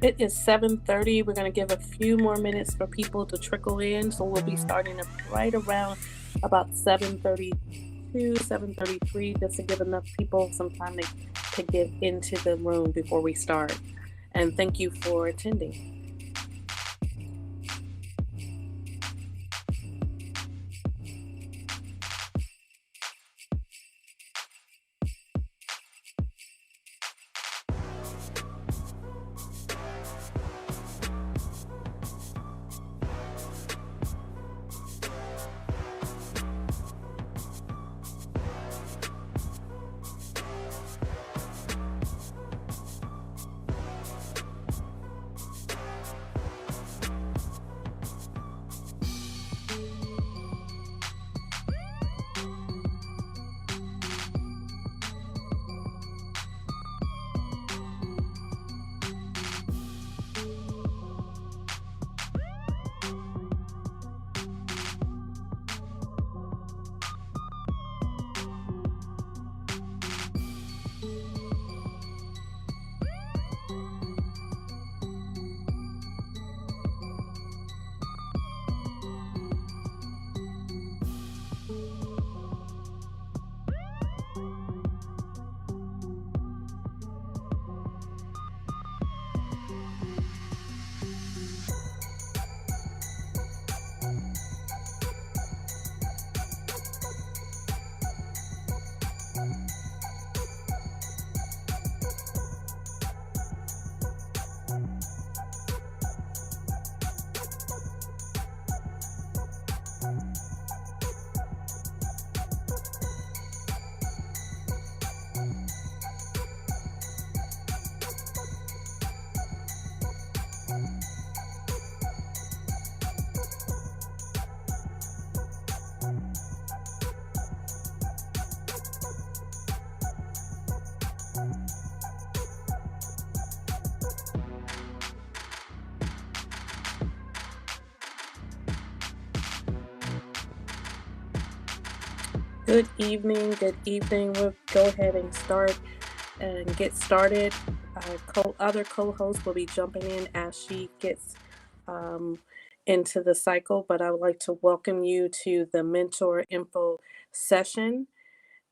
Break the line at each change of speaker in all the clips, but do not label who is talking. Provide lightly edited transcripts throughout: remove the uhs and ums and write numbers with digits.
It is 7:30. We're going to give a few more minutes for people to trickle in. So we'll be starting up right around about 7:32, 7:33, just to give enough people some time to get into the room before we start. And thank you for attending. Good evening. Good evening. We'll go ahead and start and get started. Other co-hosts will be jumping in as she gets um, into the cycle, but I would like to welcome you to the Mentor Info session.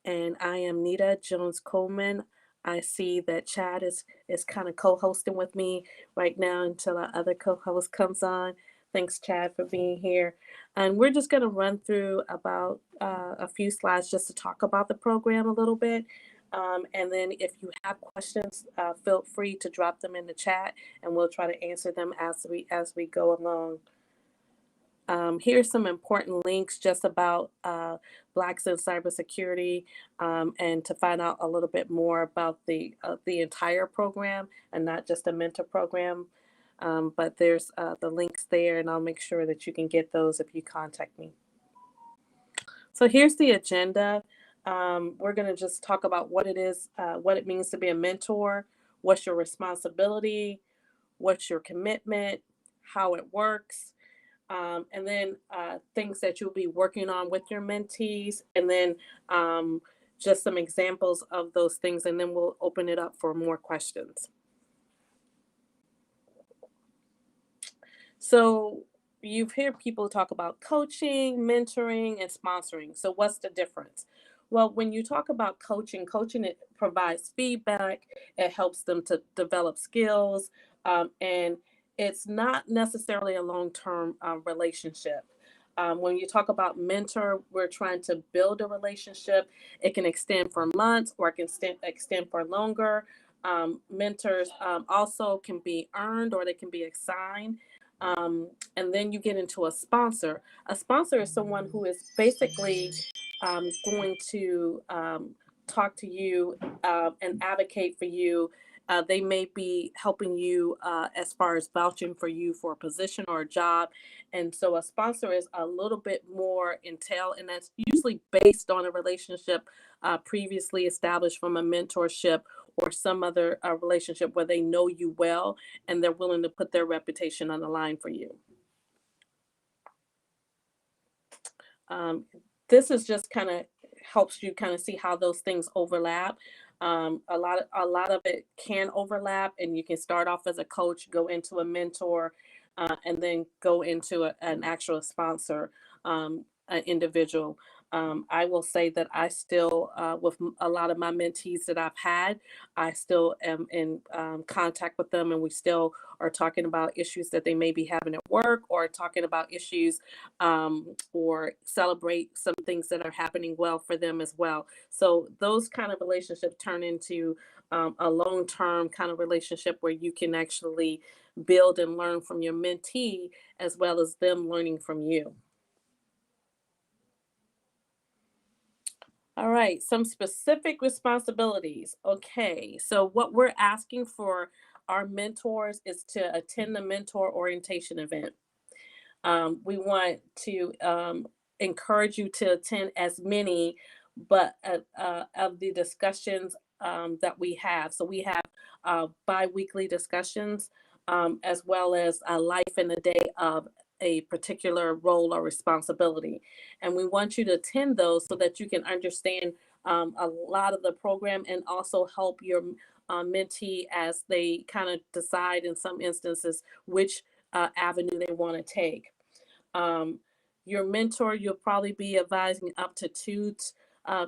And I am Nita Jones Coleman. I see that Chad is kind of co-hosting with me right now until our other co-host comes on. Thanks, Chad, for being here. And we're just going to run through about a few slides just to talk about the program a little bit. And then if you have questions, feel free to drop them in the chat, and we'll try to answer them as we go along. Here's some important links just about Blacks in cybersecurity, and to find out a little bit more about the entire program and not just a mentor program. But there's the links there, and I'll make sure that you can get those if you contact me. So here's the agenda. We're going to just talk about what it is, what it means to be a mentor, what's your responsibility, what's your commitment, how it works, and then things that you'll be working on with your mentees, and then just some examples of those things, and then we'll open it up for more questions. So you've heard people talk about coaching, mentoring, and sponsoring. So what's the difference? Well, when you talk about coaching, it provides feedback, it helps them to develop skills, and it's not necessarily a long-term relationship. When you talk about mentor, we're trying to build a relationship. It can extend for months or it can extend for longer. Mentors also can be earned or they can be assigned. And then you get into a sponsor. A sponsor is someone who is basically going to talk to you and advocate for you. They may be helping you as far as vouching for you for a position or a job. And so a sponsor is a little bit more entailed, and that's usually based on a relationship previously established from a mentorship or some other relationship where they know you well and they're willing to put their reputation on the line for you. Um, this is just kind of helps you kind of see how those things overlap. A lot of it can overlap, and you can start off as a coach, go into a mentor, and then go into an actual sponsor, an individual. I will say that I still, with a lot of my mentees that I've had, I still am in contact with them, and we still are talking about issues that they may be having at work, or talking about issues, or celebrate some things that are happening well for them as well. So those kind of relationships turn into a long-term kind of relationship where you can actually build and learn from your mentee as well as them learning from you. All right, some specific responsibilities. Okay, so what we're asking for our mentors is to attend the mentor orientation event. We want to encourage you to attend as many, but of the discussions that we have. So we have bi-weekly discussions, as well as a life in the day of a particular role or responsibility. And we want you to attend those so that you can understand a lot of the program, and also help your mentee as they kind of decide in some instances which avenue they want to take. Um, your mentor, you'll probably be advising up to uh,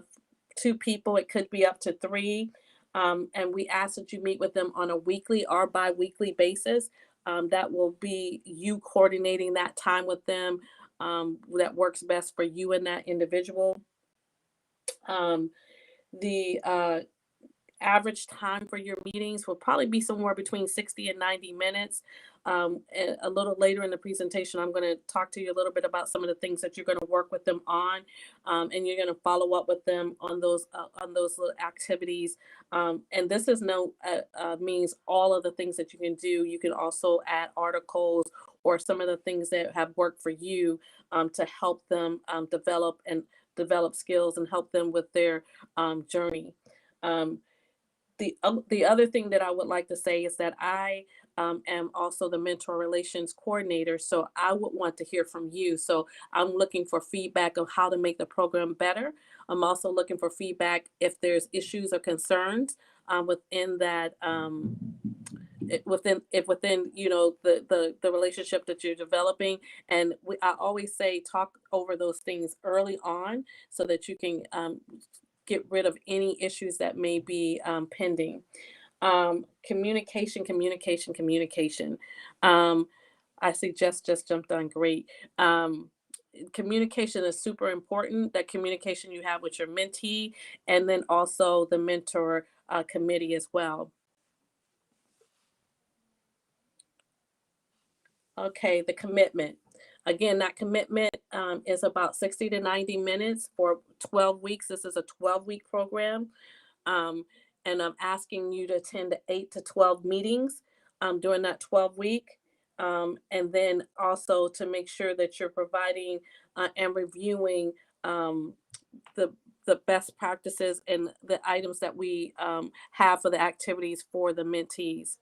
two people. It could be up to three. And we ask that you meet with them on a weekly or bi-weekly basis. That will be you coordinating that time with them, that works best for you and that individual. The average time for your meetings will probably be somewhere between 60 and 90 minutes. A little later in the presentation, I'm going to talk to you a little bit about some of the things that you're going to work with them on, and you're going to follow up with them on those little activities. And this is no means all of the things that you can do. You can also add articles or some of the things that have worked for you, to help them develop skills and help them with their journey. Um, the other thing that I would like to say is that I am also the mentor relations coordinator. So I would want to hear from you. So I'm looking for feedback of how to make the program better. I'm also looking for feedback if there's issues or concerns within that. Within the relationship that you're developing, and I always say talk over those things early on so that you can get rid of any issues that may be pending. Communication, communication, communication. Um, I see Jess just jumped on. Great. Communication is super important. That communication you have with your mentee, and then also the mentor committee as well. Okay, the commitment. Again, that commitment is about 60 to 90 minutes for 12 weeks. This is a 12-week program. Um, and I'm asking you to attend 8 to 12 meetings during that 12-week. And then also to make sure that you're providing and reviewing the best practices and the items that we have for the activities for the mentees.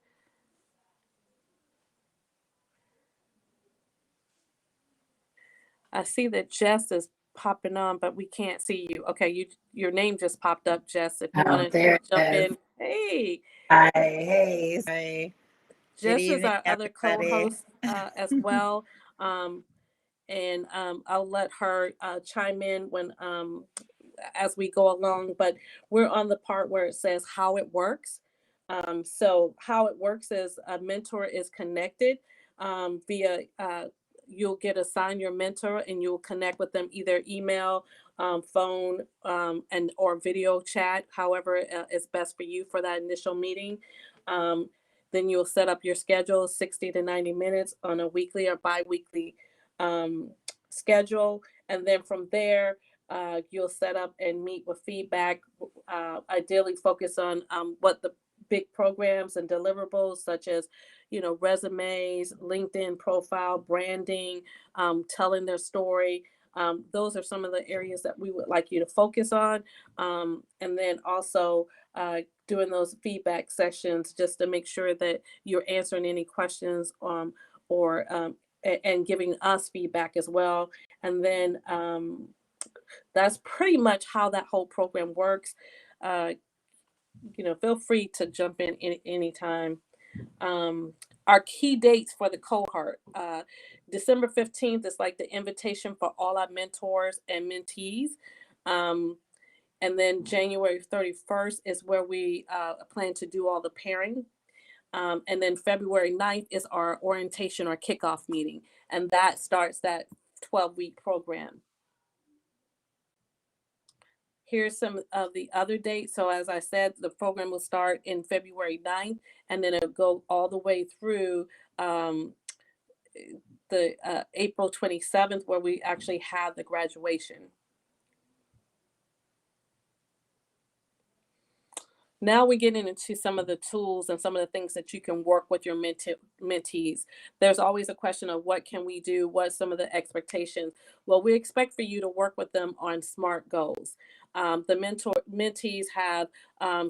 I see that Jess is popping on, but we can't see you. Okay, your name just popped up, Jess. If you
Oh,
want to
there it
jump
is.
in. Hey,
Hi, hey, hi. Good
Jess is
evening,
our other
everybody.
co-host as well. Um, and I'll let her chime in when as we go along. But we're on the part where it says how it works. So how it works is a mentor is connected via. You'll get assigned your mentor, and you'll connect with them either email, phone, and or video chat, however is best for you for that initial meeting. Then you'll set up your schedule, 60 to 90 minutes on a weekly or bi-weekly um, schedule. And then from there, you'll set up and meet with feedback, ideally focus on what the big programs and deliverables, such as, resumes, LinkedIn profile, branding, telling their story. Those are some of the areas that we would like you to focus on. And then also doing those feedback sessions just to make sure that you're answering any questions, or and giving us feedback as well. And then that's pretty much how that whole program works. Uh, feel free to jump in anytime. Our key dates for the cohort. December 15th is like the invitation for all our mentors and mentees. Um, and then January 31st is where we plan to do all the pairing. And then February 9th is our orientation or kickoff meeting. And that starts that 12-week program. Here's some of the other dates. So as I said, the program will start in February 9th, and then it'll go all the way through the April 27th, where we actually have the graduation. Now we're getting into some of the tools and some of the things that you can work with your mentees. There's always a question of what can we do? What's some of the expectations? Well, we expect for you to work with them on SMART goals. The mentees have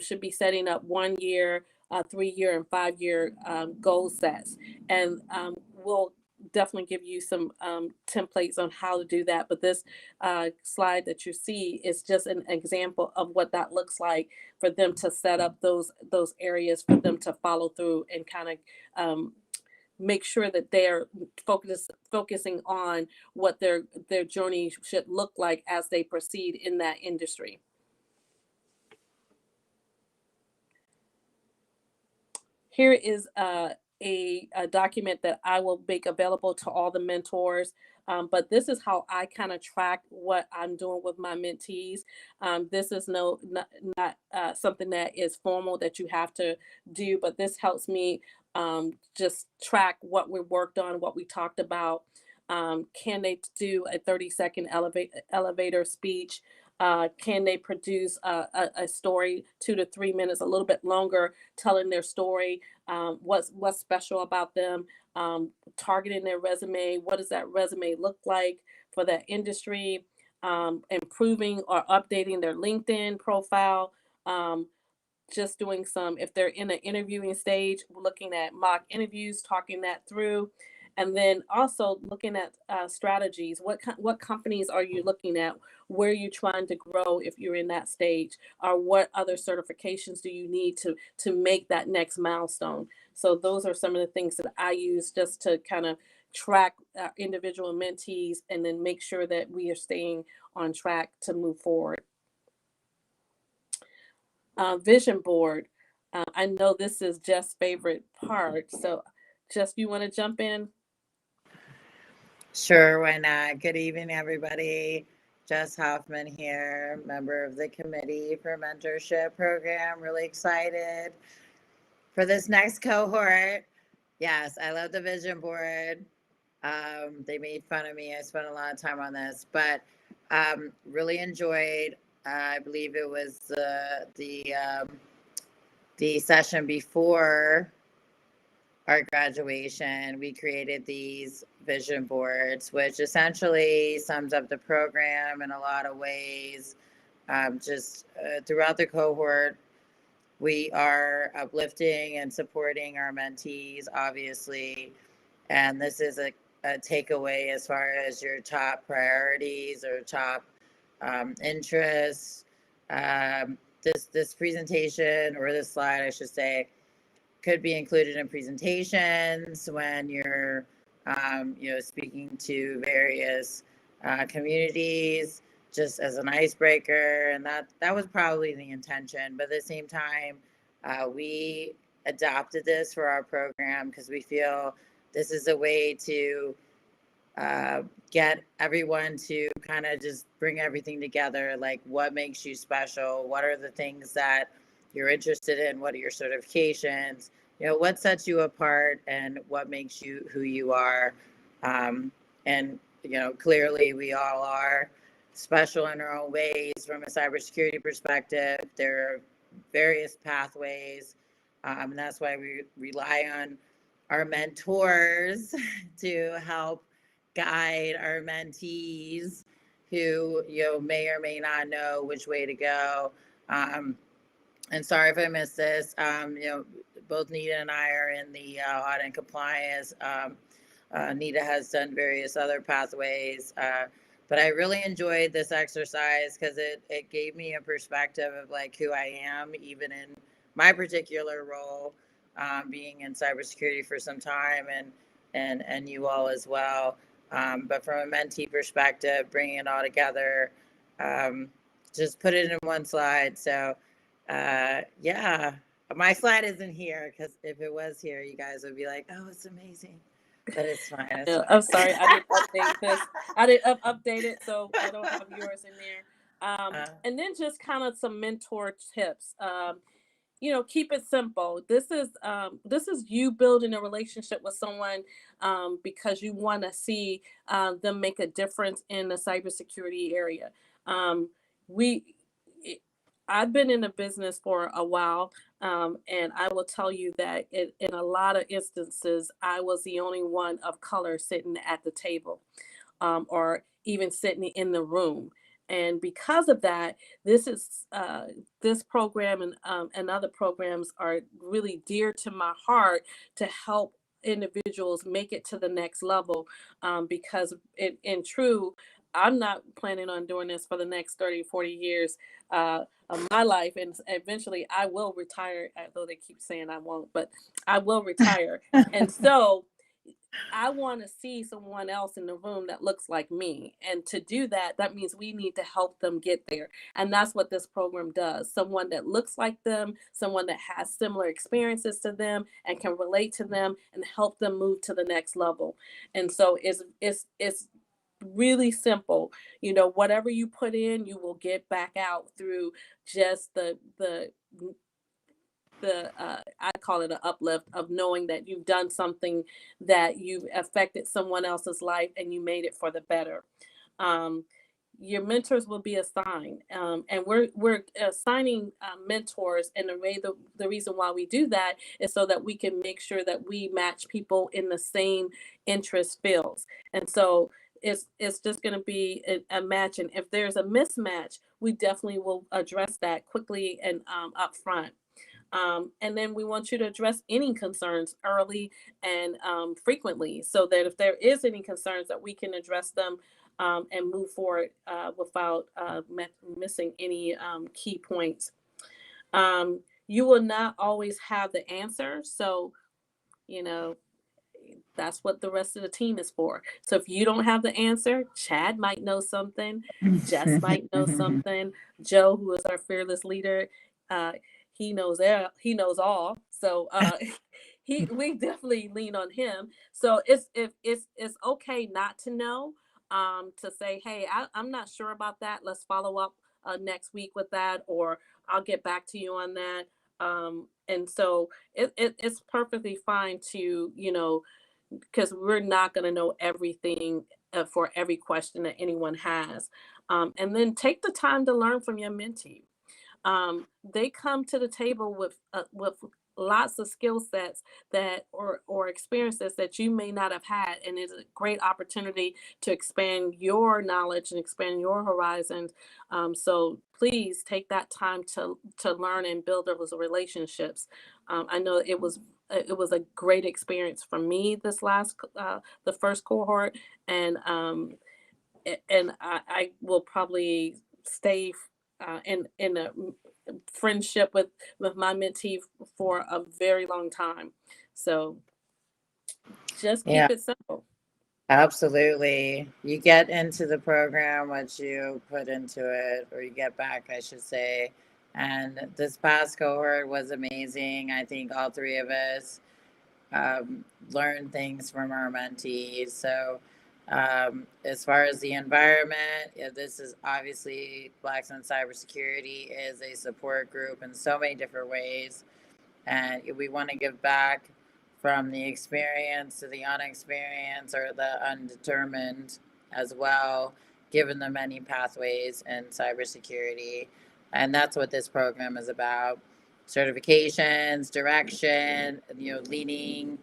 should be setting up 1 year, 3 year, and 5 year goal sets, and we'll definitely give you some templates on how to do that. But this slide that you see is just an example of what that looks like for them to set up those areas for them to follow through and kind of make sure that they're focusing on what their journey should look like as they proceed in that industry. Here is a document that I will make available to all the mentors. But this is how I kind of track what I'm doing with my mentees. This is not something that is formal that you have to do, but this helps me just track what we worked on, what we talked about. Can they do a 30-second elevator speech? Can they produce a story 2 to 3 minutes, a little bit longer, telling their story? What's special about them? Targeting their resume. What does that resume look like for that industry? Improving or updating their LinkedIn profile. Just doing some, if they're in an interviewing stage, looking at mock interviews, talking that through, and then also looking at strategies. What companies are you looking at? Where are you trying to grow if you're in that stage? Or what other certifications do you need to make that next milestone? So those are some of the things that I use just to kind of track individual mentees and then make sure that we are staying on track to move forward. Vision board. I know this is Jeff's favorite part. So, Jeff, you want to jump in?
Sure, why not? Good evening, everybody. Jess Hoffman here, member of the committee for mentorship program. Really excited for this next cohort. Yes, I love the vision board. They made fun of me. I spent a lot of time on this, but really enjoyed. I believe it was the session before our graduation. We created these vision boards, which essentially sums up the program in a lot of ways. Throughout the cohort, we are uplifting and supporting our mentees, obviously. And this is a takeaway as far as your top priorities or top interests. This presentation, or this slide, I should say, could be included in presentations when you're speaking to various communities, just as an icebreaker. And that was probably the intention. But at the same time, we adopted this for our program because we feel this is a way to get everyone to kind of just bring everything together. Like, what makes you special? What are the things that you're interested in? What are your certifications? What sets you apart, and what makes you who you are? And clearly we all are special in our own ways. From a cybersecurity perspective, there are various pathways, and that's why we rely on our mentors to help guide our mentees who may or may not know which way to go. And sorry if I missed this. Both Nita and I are in the audit and compliance. Nita has done various other pathways, But I really enjoyed this exercise because it gave me a perspective of like who I am, even in my particular role, being in cybersecurity for some time, and you all as well. But from a mentee perspective, bringing it all together, um, just put it in one slide. So, yeah, my slide isn't here because if it was here, you guys would be like, "Oh, it's amazing." But it's fine. It's fine.
I'm sorry, I didn't update this. I didn't update it, so I don't have yours in there. And then just kind of some mentor tips. Keep it simple. This is you building a relationship with someone, because you want to see them make a difference in the cybersecurity area. Um, we I've been in the business for a while, and I will tell you that in a lot of instances, I was the only one of color sitting at the table, or even sitting in the room. And because of that, this program and other programs are really dear to my heart to help individuals make it to the next level. Because in true, I'm not planning on doing this for the next 30, 40 years of my life. And eventually I will retire, although they keep saying I won't, but I will retire. And so I want to see someone else in the room that looks like me. And to do that, that means we need to help them get there. And that's what this program does. Someone that looks like them, someone that has similar experiences to them and can relate to them and help them move to the next level. And so it's really simple. Whatever you put in, you will get back out through just the I call it an uplift of knowing that you've done something, that you've affected someone else's life and you made it for the better. Um, your mentors will be assigned, and we're assigning mentors. And the reason why we do that is so that we can make sure that we match people in the same interest fields. And so it's just going to be a match. And if there's a mismatch, we definitely will address that quickly and upfront. And then we want you to address any concerns early and frequently, so that if there is any concerns, that we can address them and move forward without missing any key points. You will not always have the answer, so you know that's what the rest of the team is for. So if you don't have the answer, Chad might know something, Jess might know something, Joe, who is our fearless leader, uh, he knows all. So we definitely lean on him. So it's okay not to know. To say, hey, I'm not sure about that. Let's follow up next week with that, or I'll get back to you on that. And so it's perfectly fine to because we're not going to know everything for every question that anyone has. And then take the time to learn from your mentee. They come to the table with lots of skill sets that or experiences that you may not have had, and it's a great opportunity to expand your knowledge and expand your horizons. So please take that time to learn and build those relationships. I know it was a great experience for me this the first cohort, and I will probably stay in a friendship with my mentee for a very long time. So just
Yeah,
keep it simple.
absolutely. You get into the program what you put into it, or you get back, I should say. And this past cohort was amazing. I think all three of us learn things from our mentees. So, as far as the environment, this is obviously Blacksmith Cybersecurity is a support group in so many different ways, and we want to give back from the experience to the unexperienced or the undetermined as well, given the many pathways in cybersecurity. And that's what this program is about: certifications, direction, leading,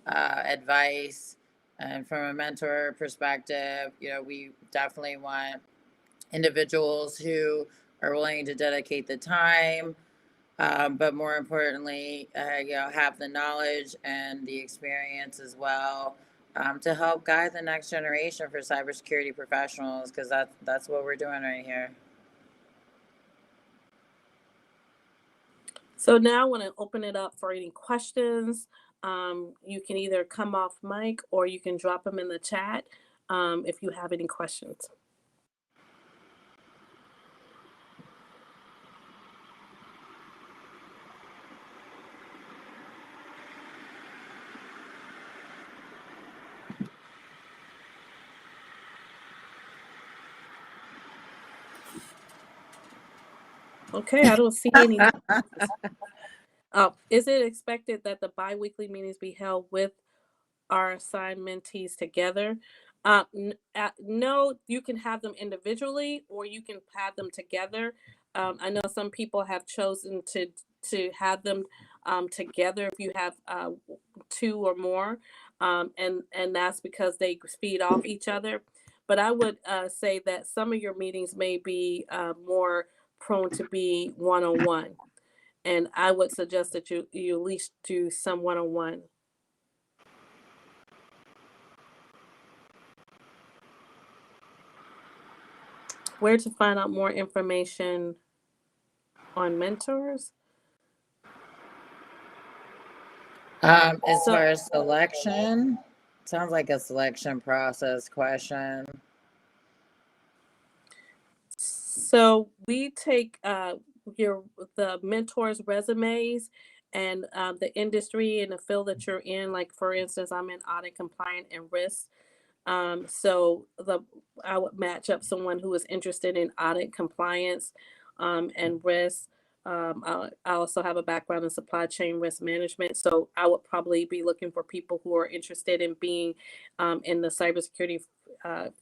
advice. And from a mentor perspective, we definitely want individuals who are willing to dedicate the time, but more importantly, have the knowledge and the experience as well, to help guide the next generation for cybersecurity professionals, because that's what we're doing right here.
So now I want to open it up for any questions. You can either come off mic or you can drop them in the chat if you have any questions. Okay, I don't see any. Is it expected that the bi-weekly meetings be held with our assigned mentees together? No, you can have them individually or you can have them together. I know some people have chosen to have them together if you have two or more, and that's because they feed off each other. But I would say that some of your meetings may be more prone to be one-on-one, and I would suggest that you at least do some one-on-one. Where to find out more information on mentors?
As
So,
far as selection, sounds like a selection process question.
so we take the mentors' resumes and the industry and the field that you're in. Like for instance, I'm in audit, compliance, and risk. So I would match up someone who is interested in audit, compliance, and risk. I also have a background in supply chain risk management, so I would probably be looking for people who are interested in being in the cybersecurity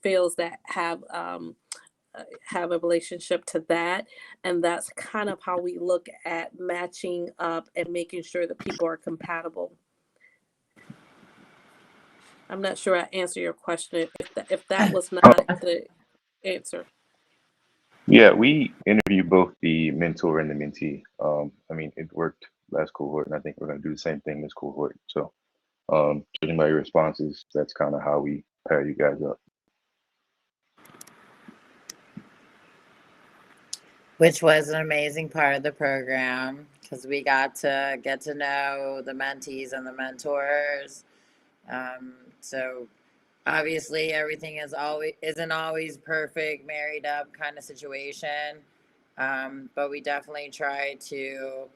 fields that have a relationship to that, and that's kind of how we look at matching up and making sure that people are compatible. I'm not sure I answered your question. If that was not the answer.
Yeah, we interview both the mentor and the mentee. I mean, it worked last cohort, and I think we're going to do the same thing this cohort. So, judging by your responses, that's kind of how we pair you guys up.
Which was an amazing part of the program because we got to get to know the mentees and the mentors. So obviously everything isn't always perfect, married up kind of situation. But we definitely try to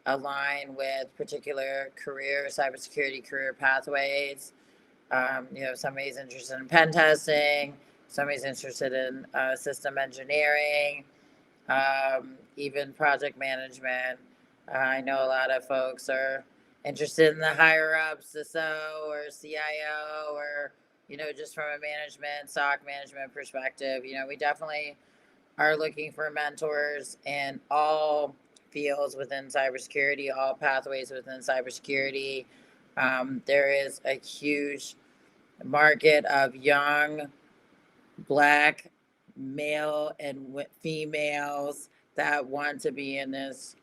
align with particular cybersecurity career pathways. Somebody's interested in pen testing, somebody's interested in system engineering, even project management. I know a lot of folks are interested in the higher ups, the CISO or CIO, or just from a SOC management perspective. We definitely are looking for mentors in all fields within cybersecurity, all pathways within cybersecurity. There is a huge market of young Black male and females that want to be in this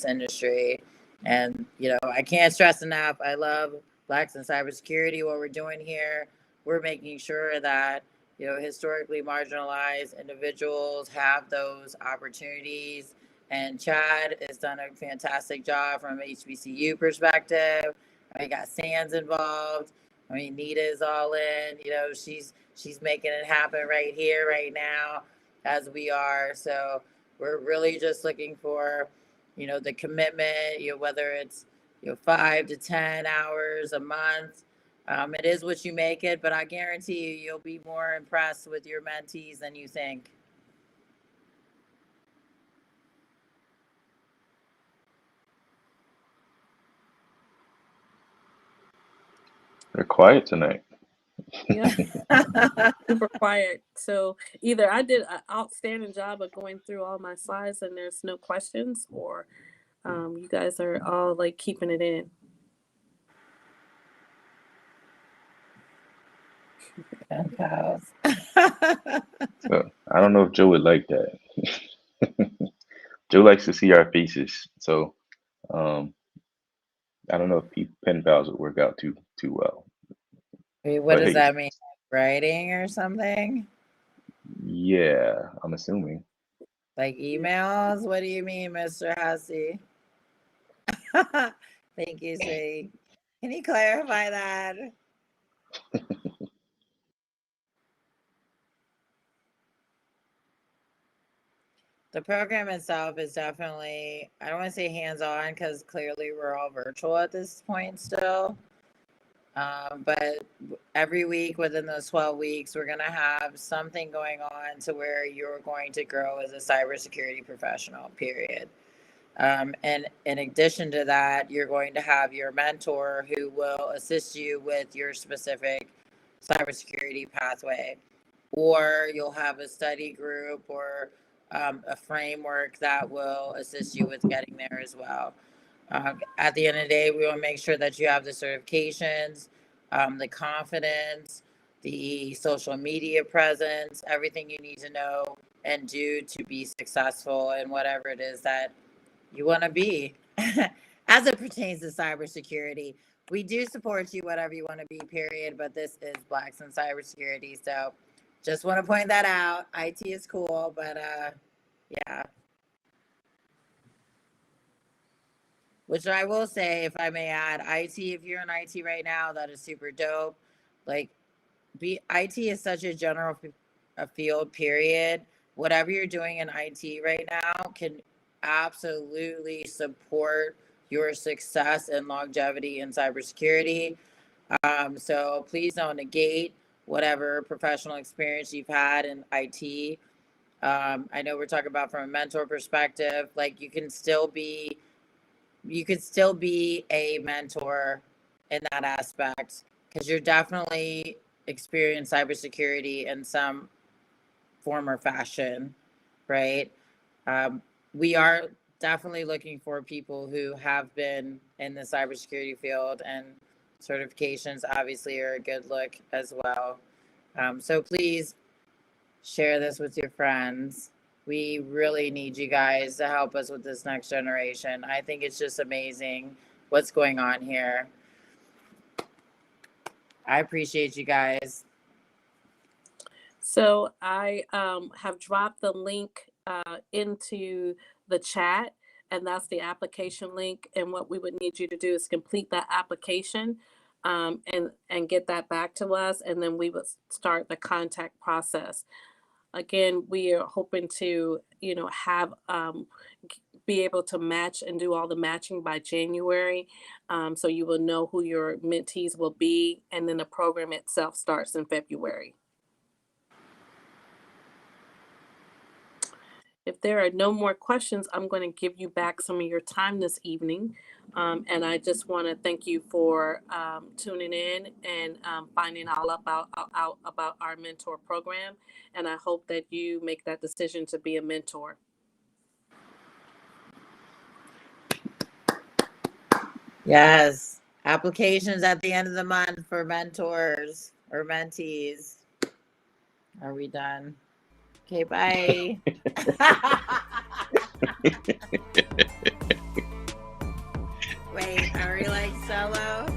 industry. And I can't stress enough, I love Blacks in cybersecurity. What we're doing here, we're making sure that historically marginalized individuals have those opportunities. And Chad has done a fantastic job from an HBCU perspective. I got Sands involved. I mean, Nita is all in. She's making it happen right here, right now, as we are. So we're really just looking for, the commitment. Whether it's 5 to 10 hours a month. It is what you make it, but I guarantee you'll be more impressed with your mentees than you think.
They're quiet tonight.
Yeah. Super quiet. So either I did an outstanding job of going through all my slides and there's no questions, or you guys are all like keeping it in.
So I don't know if Joe would like that. Joe likes to see our faces, so I don't know if pen pals would work out too well.
Wait, what
But
does
hey,
that mean? Writing or something?
yeah, I'm assuming.
Like emails? What do you mean, Mr. Hussey? Thank you, sweetie. Can you clarify that? The program itself is definitely, I don't want to say hands-on because clearly we're all virtual at this point still. But every week within those 12 weeks, we're going to have something going on to where you're going to grow as a cybersecurity professional, period. And in addition to that, you're going to have your mentor who will assist you with your specific cybersecurity pathway, or you'll have a study group or a framework that will assist you with getting there as well. At the end of the day, we want to make sure that you have the certifications, the confidence, the social media presence, everything you need to know and do to be successful in whatever it is that you want to be as it pertains to cybersecurity. We do support you, whatever you want to be, period. But this is Blacks in Cybersecurity. So just want to point that out. IT is cool, but yeah. Which I will say, if I may add, IT, if you're in IT right now, that is super dope. Like, IT is such a general field, period. Whatever you're doing in IT right now can absolutely support your success and longevity in cybersecurity. So please don't negate whatever professional experience you've had in IT. I know we're talking about from a mentor perspective, like you could still be a mentor in that aspect because you're definitely experienced cybersecurity in some form or fashion, right? We are definitely looking for people who have been in the cybersecurity field, and certifications obviously are a good look as well. So please share this with your friends. We really need you guys to help us with this next generation. I think it's just amazing what's going on here. I appreciate you guys.
So I have dropped the link into the chat, and that's the application link. And what we would need you to do is complete that application and get that back to us, and then we would start the contact process. Again, we are hoping to, have be able to match and do all the matching by January. So you will know who your mentees will be, and then the program itself starts in February. If there are no more questions, I'm going to give you back some of your time this evening. And I just want to thank you for tuning in and finding all out about our mentor program. And I hope that you make that decision to be a mentor.
Yes. Applications at the end of the month for mentors or mentees. Are we done? Okay, bye. Wait, are we like solo?